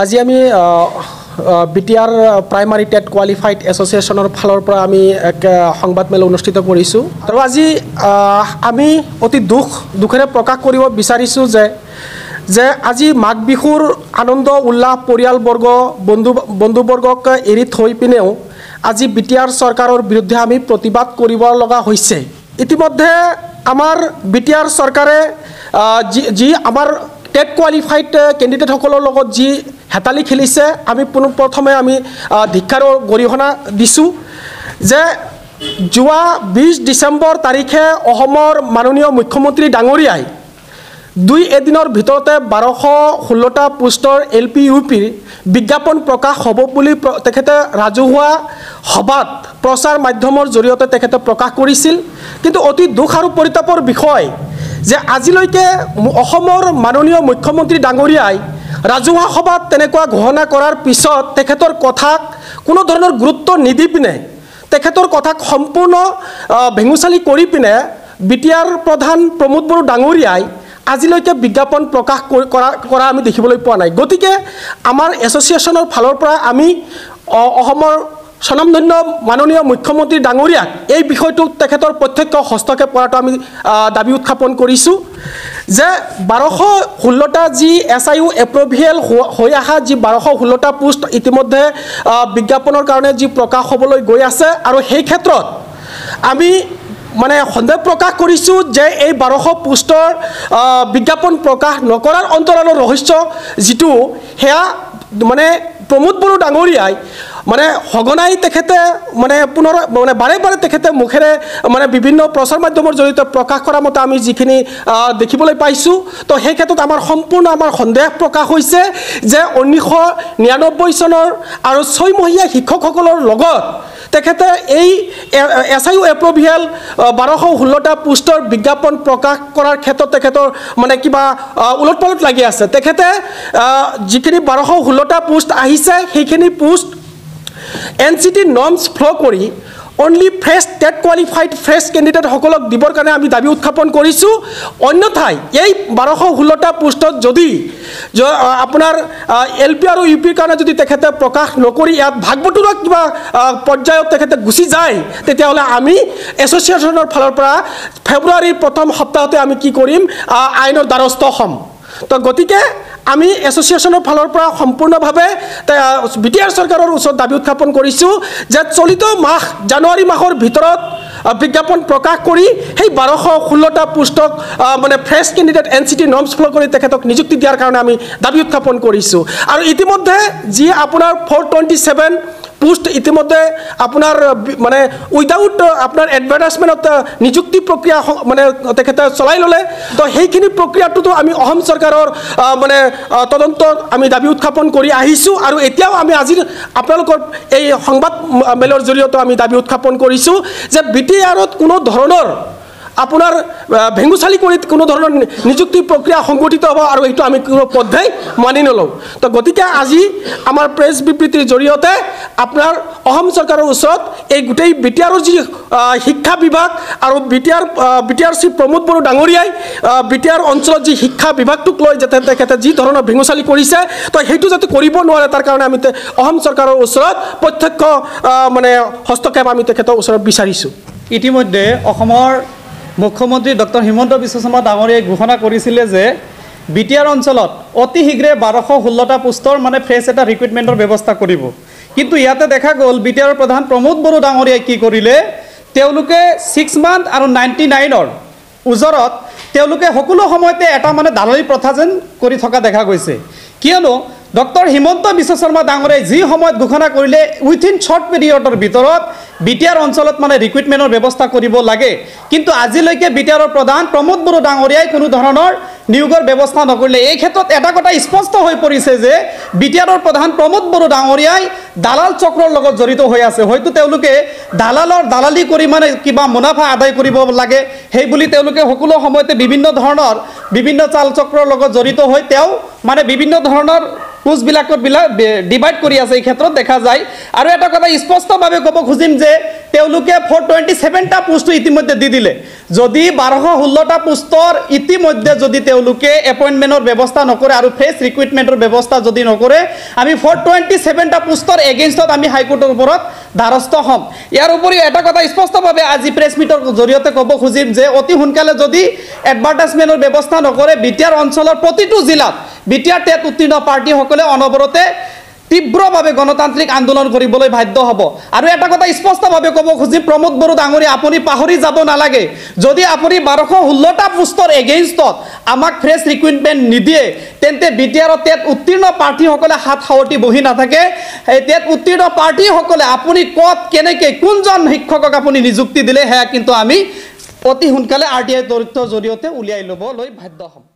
আজি আমি BTR primary TET qualified এসোসিয়েশনেৰ ফালৰ পৰা আমি এক সংবাদ মেল অনুষ্ঠিত কৰিছোঁ আৰু আজি আমি অতি দুখেৰে প্ৰকাশ কৰিব বিচাৰিছোঁ যে আজি মাঘ বিহুৰ আনন্দ উল্লাস পৰিয়ালবৰ্গ বন্ধুবৰ্গক এৰি থৈ পিনেও আজি বিটিআৰ চৰকাৰৰ বিৰুদ্ধে আমি প্ৰতিবাদ কৰিব লগা হৈছে। ইতিমধ্যে আমাৰ বিটিআৰ চৰকাৰে যি আমাৰ টেট কোৱালিফাইড কেণ্ডিডেটসকলৰ লগত যি হেতালি খেলিছে আমি প্ৰথমে আমি ধিক্কাৰৰ গৰিহণা দিছোঁ যে যোৱা 20 ডিচেম্বৰ তাৰিখে অসমৰ মাননীয় মুখ্যমন্ত্ৰী ডাঙৰীয়াই 2 এদিনৰ ভিতৰতে 1216টা পোষ্টৰ LP UPৰ বিজ্ঞাপন প্ৰকাশ হ'ব বুলি তেখেতে ৰাজহুৱা সভাত প্ৰচাৰ মাধ্যমৰ জৰিয়তে তেখেতে প্ৰকাশ কৰিছিল। কিন্তু অতি দুখ আৰু পৰিতাপৰ বিষয় যে আজিলৈকে অসমৰ মাননীয় মুখ্যমন্ত্ৰী ডাঙৰীয়াই ৰাজহুৱা সভাত তেনেকুৱা ঘোষণা কৰাৰ পিছত তেখেতৰ কথাক কোনো ধৰণৰ গুৰুত্ব নিদি পিনে তেখেতৰ কথাক সম্পূৰ্ণ ভেঙুচালি কৰি পিনে বিটিআৰ প্ৰধান প্ৰমোদ বড়ো ডাঙৰীয়াই আজিলৈকে বিজ্ঞাপন প্ৰকাশ কৰা আমি দেখিবলৈ পোৱা নাই। গতিকে আমাৰ এছ'চিয়েশ্যনৰ ফালৰ পৰা আমি অসমৰ স্বনামধন্য মাননীয় মুখ্যমন্ত্ৰী ডাঙৰীয়াক এই বিষয়টো তেখেতৰ প্ৰত্যক্ষ হস্তক্ষেপ কৰাটো আমি দাবী উত্থাপন কৰিছোঁ যে 1216টা যি SIU এপ্ৰভিয়েল হৈ অহা যি 1216টা পোষ্ট ইতিমধ্যে বিজ্ঞাপনৰ কাৰণে যি প্ৰকাশ হ'বলৈ গৈ আছে আৰু সেই ক্ষেত্ৰত আমি মানে সন্দেহ প্ৰকাশ কৰিছোঁ যে এই 1200 পোষ্টৰ বিজ্ঞাপন প্ৰকাশ নকৰাৰ অন্তৰালৰ ৰহস্য যিটো সেয়া মানে প্ৰমোদ বড়ো ডাঙৰীয়াই মানে সঘনাই তেখেতে মানে পুনৰ মানে বাৰে বাৰে তেখেতে মুখেৰে মানে বিভিন্ন প্ৰচাৰ মাধ্যমৰ জৰিয়তে প্ৰকাশ কৰা মতে আমি যিখিনি দেখিবলৈ পাইছোঁ তো সেই ক্ষেত্ৰত আমাৰ সম্পূৰ্ণ আমাৰ সন্দেহ প্ৰকাশ হৈছে যে 1999 চনৰ আৰু 6 মহীয়া শিক্ষকসকলৰ লগত তেখেতে এই SIU এপ্ৰভিয়েল 1216টা পোষ্টৰ বিজ্ঞাপন প্ৰকাশ কৰাৰ ক্ষেত্ৰত তেখেতৰ মানে কিবা উলটপালট লাগি আছে। তেখেতে যিখিনি 1216টা পোষ্ট আহিছে সেইখিনি পোষ্ট NCT নৰ্মছ ফ'ল' কৰি only fresh TET qualified fresh কেণ্ডিডেটসকলক দিবৰ কাৰণে আমি দাবী উত্থাপন কৰিছোঁ। অন্যথাই এই 1216টা পোষ্টত যদি আপোনাৰ LP আৰু UPৰ কাৰণে যদি তেখেতে প্ৰকাশ নকৰি ইয়াত ভাগ বতৰা কিবা পৰ্যায়ত তেখেতে গুচি যায় তেতিয়াহ'লে আমি এছ'চিয়েশ্যনৰ ফালৰ পৰা ফেব্ৰুৱাৰীৰ প্ৰথম সপ্তাহতে আমি কি কৰিম আইনৰ দ্বাৰস্থ হ'ম। তো গতিকে আমি এছ'চিয়েশ্যনৰ ফালৰ পৰা সম্পূৰ্ণভাৱে বিটিআৰ চৰকাৰৰ ওচৰত দাবী উত্থাপন কৰিছোঁ যে চলিত মাহ জানুৱাৰী মাহৰ ভিতৰত বিজ্ঞাপন প্ৰকাশ কৰি সেই 1216টা পোষ্টক মানে fresh candidate NCT norms follow' কৰি তেখেতক নিযুক্তি দিয়াৰ কাৰণে আমি দাবী উত্থাপন কৰিছোঁ। আৰু ইতিমধ্যে যি আপোনাৰ 427 পোষ্ট ইতিমধ্যে আপোনাৰ মানে উইদাউট আপোনাৰ এডভাৰটাইজমেণ্টত নিযুক্তি প্ৰক্ৰিয়া মানে তেখেতে চলাই ল'লে। তো সেইখিনি প্ৰক্ৰিয়াটোতো আমি অসম চৰকাৰৰ মানে তদন্তত আমি দাবী উত্থাপন কৰি আহিছোঁ আৰু এতিয়াও আমি আজি আপোনালোকৰ এই সংবাদ মেলৰ জৰিয়তে আমি দাবী উত্থাপন কৰিছোঁ যে বিটিআৰত কোনো ধৰণৰ আপোনাৰ ভেঙুচালি কৰি কোনো ধৰণৰ নিযুক্তি প্ৰক্ৰিয়া সংগঠিত হ'ব আৰু এইটো আমি কোনো পদ্ধতি মানি নলওঁ। তো গতিকে আজি আমাৰ প্ৰেছ বিবৃতিৰ জৰিয়তে আপোনাৰ অসম চৰকাৰৰ ওচৰত এই গোটেই বিটিআৰৰ যি শিক্ষা বিভাগ আৰু বিটিআৰ শ্ৰী প্ৰমোদ বড়ো ডাঙৰীয়াই বিটিআৰ অঞ্চলত যি শিক্ষা বিভাগটোক লৈ যাতে তেখেতে যি ধৰণৰ ভেঙুচালি কৰিছে তো সেইটো যাতে কৰিব নোৱাৰে তাৰ কাৰণে আমি অসম চৰকাৰৰ ওচৰত প্ৰত্যক্ষ মানে হস্তক্ষেপ আমি তেখেতৰ ওচৰত বিচাৰিছোঁ। ইতিমধ্যে অসমৰ মুখ্যমন্ত্ৰী ডক্টৰ হিমন্ত বিশ্ব শৰ্মা ডাঙৰীয়াই ঘোষণা কৰিছিলে যে বিটিআৰ অঞ্চলত অতি শীঘ্ৰে 1216টা পোষ্টৰ মানে ফ্ৰেছ এটা ৰিক্ৰুইটমেণ্টৰ ব্যৱস্থা কৰিব। কিন্তু ইয়াতে দেখা গ'ল বিটিআৰৰ প্ৰধান প্ৰমোদ বড়ো ডাঙৰীয়াই কি কৰিলে তেওঁলোকে 6 মান্থ আৰু 99ৰ ওজৰত তেওঁলোকে সকলো সময়তে এটা মানে দালালি প্ৰথা যেন কৰি থকা দেখা গৈছে। কিয়নো ডক্টৰ হিমন্ত বিশ্ব শৰ্মা ডাঙৰীয়াই যি সময়ত ঘোষণা কৰিলে উইথিন শ্বৰ্ট পিৰিয়ডৰ ভিতৰত বিটিআৰ অঞ্চলত মানে ৰিক্ৰুইটমেণ্টৰ ব্যৱস্থা কৰিব লাগে, কিন্তু আজিলৈকে বিটিআৰৰ প্ৰধান প্ৰমোদ বড়ো ডাঙৰীয়াই কোনো ধৰণৰ নিয়োগৰ ব্যৱস্থা নকৰিলে। এই ক্ষেত্ৰত এটা কথা স্পষ্ট হৈ পৰিছে যে বিটিআৰৰ প্ৰধান প্ৰমোদ বড়ো ডাঙৰীয়াই দালাল চক্ৰৰ লগত জড়িত হৈ আছে। হয়তো তেওঁলোকে দালালি কৰি মানে কিবা মুনাফা আদায় কৰিব লাগে সেই বুলি তেওঁলোকে সকলো সময়তে বিভিন্ন চাল চক্ৰৰ লগত জড়িত হৈ তেওঁ মানে বিভিন্ন ধৰণৰ পোষ্টবিলাকত ডিভাইড কৰি আছে এই ক্ষেত্ৰত দেখা যায়। আৰু এটা কথা স্পষ্টভাৱে ক'ব খুজিম যে তেওঁলোকে 427টা পোষ্ট ইতিমধ্যে দি দিলে যদি 1216টা পোষ্টৰ ইতিমধ্যে যদি তেওঁলোকে এপইন্টমেন্টৰ ব্যৱস্থা নকৰে আৰু ফ্ৰেছ ৰিক্ৰুটমেন্টৰ ব্যৱস্থা যদি নকৰে আমি 427টা পোষ্টৰ এগেইনষ্টত আমি হাইকোৰ্টৰ ওপৰত দ্বাৰস্থ হ'ম ইয়াৰ উপৰিও এটা কথা স্পষ্টভাৱে আজি প্ৰেছ মিটৰ জৰিয়তে ক'ব খুজিম যে অতি সোনকালে যদি এডভাৰটাইজমেন্টৰ ব্যৱস্থা নকৰে বিটিআৰ অঞ্চলৰ প্ৰতিটো জিলাত বিটিআৰ টেট উত্তীৰ্ণ পাৰ্টিসকলে অনবৰতে তীব্ৰভাৱে গণতান্ত্ৰিক আন্দোলন কৰিবলৈ বাধ্য হ'ব আৰু এটা কথা স্পষ্টভাৱে ক'ব খুজি প্ৰমোদ বড়ো ডাঙৰী আপুনি পাহৰি যাব নালাগে যদি আপুনি 1216টা পোষ্টৰ এগেইনষ্টত আমাক ফ্ৰেছ ৰিক্ৰুটমেন্ট নিদিয়ে তেন্তে বিটিআৰ টেট উত্তীৰ্ণ প্ৰাৰ্থীসকলে হাত সাৱটি বহি নাথাকে এই টেট উত্তীৰ্ণ প্ৰাৰ্থীসকলে আপুনি ক'ত কেনেকৈ কোনজন শিক্ষকক আপুনি নিযুক্তি দিলে সেয়া কিন্তু আমি অতি সোনকালে RTI তথ্যৰ জৰিয়তে উলিয়াই ল'বলৈ বাধ্য হ'ম